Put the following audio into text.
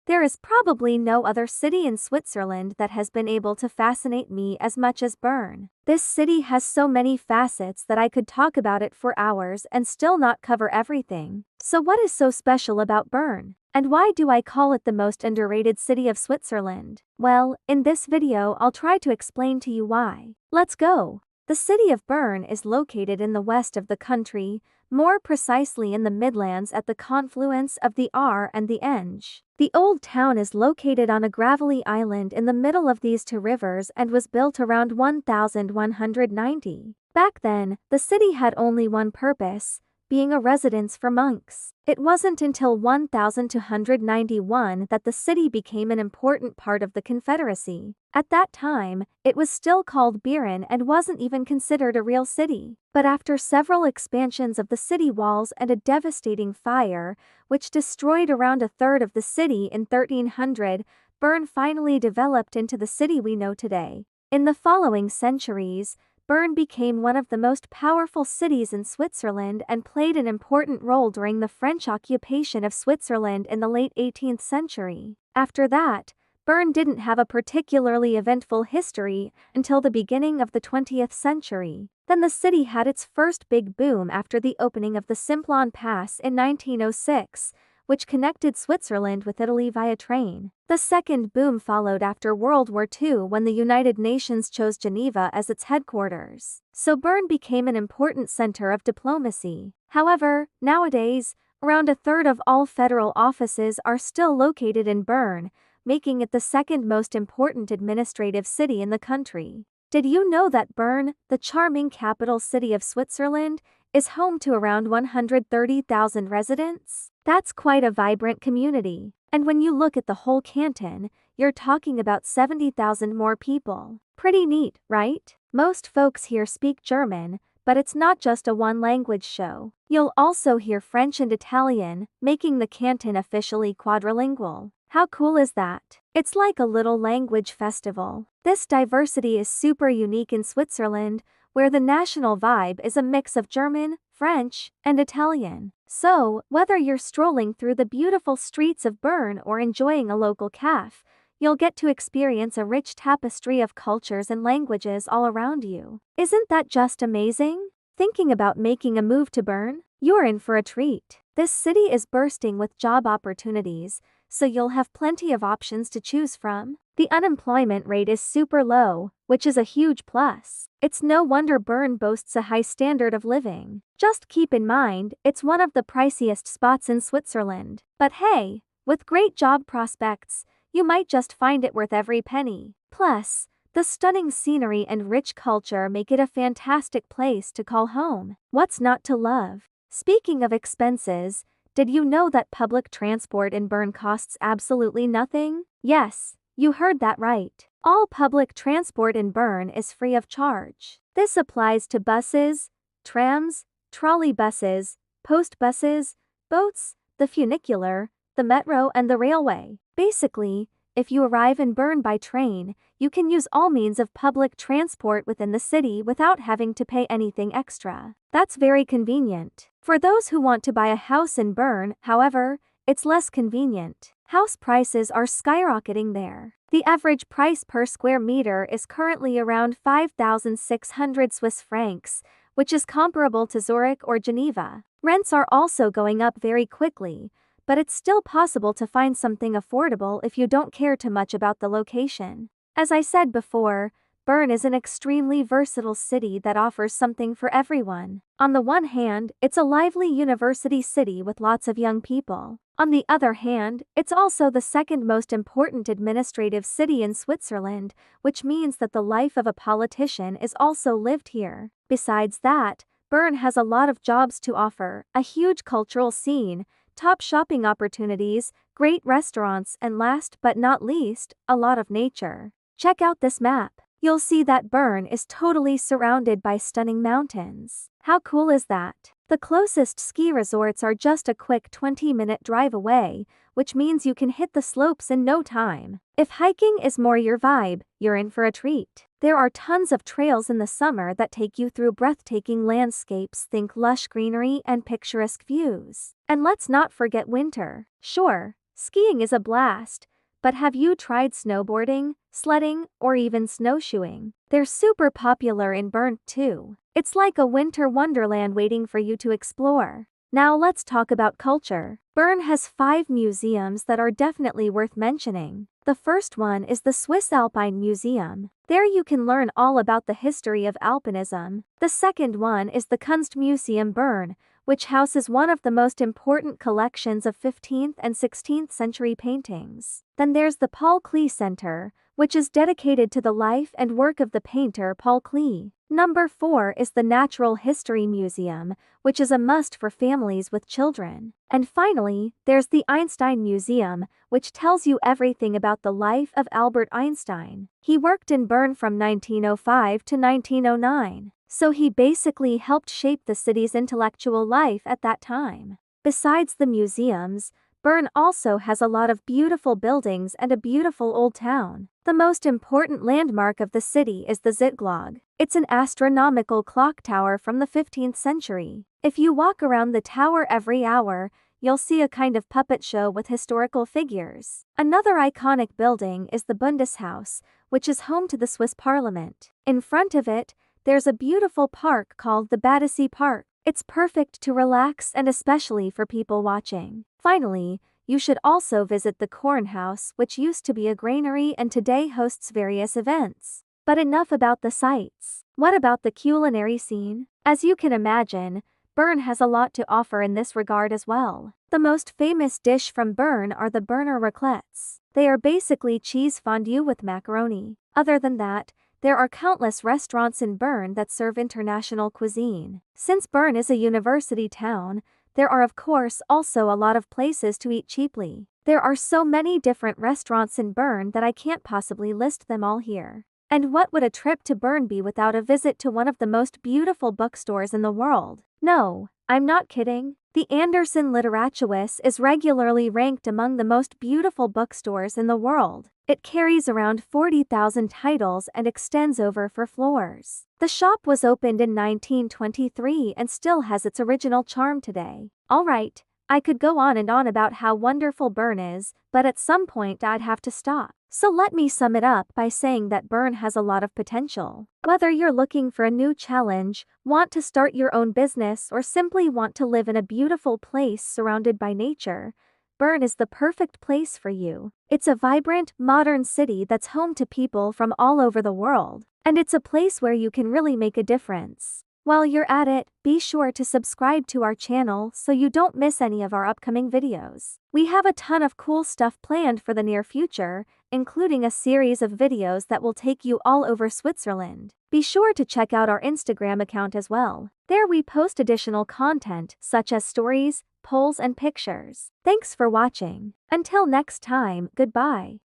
There is probably no other city in Switzerland that has been able to fascinate me as much as Bern. This city has so many facets that I could talk about it for hours and still not cover everything. So what is so special about Bern? And why do I call it the most underrated city of Switzerland? Well, in this video I'll try to explain to you why. Let's go! The city of Bern is located in the west of the country, more precisely in the Midlands at the confluence of the Aare and the Enge. The old town is located on a gravelly island in the middle of these two rivers and was built around 1190. Back then, the city had only one purpose, being a residence for monks. It wasn't until 1291 that the city became an important part of the Confederacy. At that time, it was still called Bern and wasn't even considered a real city. But after several expansions of the city walls and a devastating fire, which destroyed around a third of the city in 1300, Bern finally developed into the city we know today. In the following centuries, Bern became one of the most powerful cities in Switzerland and played an important role during the French occupation of Switzerland in the late 18th century. After that, Bern didn't have a particularly eventful history until the beginning of the 20th century. Then the city had its first big boom after the opening of the Simplon Pass in 1906, which connected Switzerland with Italy via train. The second boom followed after World War II when the United Nations chose Geneva as its headquarters. So Bern became an important center of diplomacy. However, nowadays, around a third of all federal offices are still located in Bern, making it the second most important administrative city in the country. Did you know that Bern, the charming capital city of Switzerland, is home to around 130,000 residents? That's quite a vibrant community. And when you look at the whole canton, you're talking about 70,000 more people. Pretty neat, right? Most folks here speak German, but it's not just a one-language show. You'll also hear French and Italian, making the canton officially quadrilingual. How cool is that? It's like a little language festival. This diversity is super unique in Switzerland, where the national vibe is a mix of German, French, and Italian. So, whether you're strolling through the beautiful streets of Bern or enjoying a local cafe, you'll get to experience a rich tapestry of cultures and languages all around you. Isn't that just amazing? Thinking about making a move to Bern? You're in for a treat. This city is bursting with job opportunities, so you'll have plenty of options to choose from. The unemployment rate is super low, which is a huge plus. It's no wonder Bern boasts a high standard of living. Just keep in mind, it's one of the priciest spots in Switzerland. But hey, with great job prospects, you might just find it worth every penny. Plus, the stunning scenery and rich culture make it a fantastic place to call home. What's not to love? Speaking of expenses, did you know that public transport in Bern costs absolutely nothing? Yes, you heard that right. All public transport in Bern is free of charge. This applies to buses, trams, trolley buses, post buses, boats, the funicular, the metro and the railway. Basically, if you arrive in Bern by train, you can use all means of public transport within the city without having to pay anything extra. That's very convenient. For those who want to buy a house in Bern, however, it's less convenient. House prices are skyrocketing there. The average price per square meter is currently around 5,600 Swiss francs, which is comparable to Zurich or Geneva. Rents are also going up very quickly, but it's still possible to find something affordable if you don't care too much about the location. As I said before, Bern is an extremely versatile city that offers something for everyone. On the one hand, it's a lively university city with lots of young people. On the other hand, it's also the second most important administrative city in Switzerland, which means that the life of a politician is also lived here. Besides that, Bern has a lot of jobs to offer, a huge cultural scene, top shopping opportunities, great restaurants, and last but not least, a lot of nature. Check out this map. You'll see that Bern is totally surrounded by stunning mountains. How cool is that? The closest ski resorts are just a quick 20-minute drive away, which means you can hit the slopes in no time. If hiking is more your vibe, you're in for a treat. There are tons of trails in the summer that take you through breathtaking landscapes, think lush greenery and picturesque views. And let's not forget winter. Sure, Skiing is a blast, but have you tried snowboarding, sledding, or even snowshoeing? They're super popular in Bern too. It's like a winter wonderland waiting for you to explore. Now let's talk about culture. Bern has 5 museums that are definitely worth mentioning. The first one is the Swiss Alpine Museum. There you can learn all about the history of alpinism. The second one is the Kunstmuseum Bern, which houses one of the most important collections of 15th and 16th century paintings. Then there's the Paul Klee Center, which is dedicated to the life and work of the painter Paul Klee. Number 4 is the Natural History Museum, which is a must for families with children. And finally, there's the Einstein Museum, which tells you everything about the life of Albert Einstein. He worked in Bern from 1905 to 1909, so he basically helped shape the city's intellectual life at that time. Besides the museums, Bern also has a lot of beautiful buildings and a beautiful old town. The most important landmark of the city is the Zytglogge. It's an astronomical clock tower from the 15th century. If you walk around the tower every hour, you'll see a kind of puppet show with historical figures. Another iconic building is the Bundeshaus, which is home to the Swiss Parliament. In front of it, there's a beautiful park called the Badesee Park. It's perfect to relax and especially for people watching. Finally, you should also visit the Kornhaus, which used to be a granary and today hosts various events. But enough about the sights. What about the culinary scene? As you can imagine, Bern has a lot to offer in this regard as well. The most famous dish from Bern are the Berner raclettes. They are basically cheese fondue with macaroni. Other than that, there are countless restaurants in Bern that serve international cuisine. Since Bern is a university town, there are of course also a lot of places to eat cheaply. There are so many different restaurants in Bern that I can't possibly list them all here. And what would a trip to Bern be without a visit to one of the most beautiful bookstores in the world? No, I'm not kidding. The Andersen Literaturhuis is regularly ranked among the most beautiful bookstores in the world. It carries around 40,000 titles and extends over 4 floors. The shop was opened in 1923 and still has its original charm today. Alright, I could go on and on about how wonderful Bern is, but at some point I'd have to stop. So let me sum it up by saying that Bern has a lot of potential. Whether you're looking for a new challenge, want to start your own business, or simply want to live in a beautiful place surrounded by nature, Bern is the perfect place for you. It's a vibrant, modern city that's home to people from all over the world, and it's a place where you can really make a difference. While you're at it, be sure to subscribe to our channel so you don't miss any of our upcoming videos. We have a ton of cool stuff planned for the near future, including a series of videos that will take you all over Switzerland. Be sure to check out our Instagram account as well. There we post additional content such as stories, polls, and pictures. Thanks for watching. Until next time, goodbye.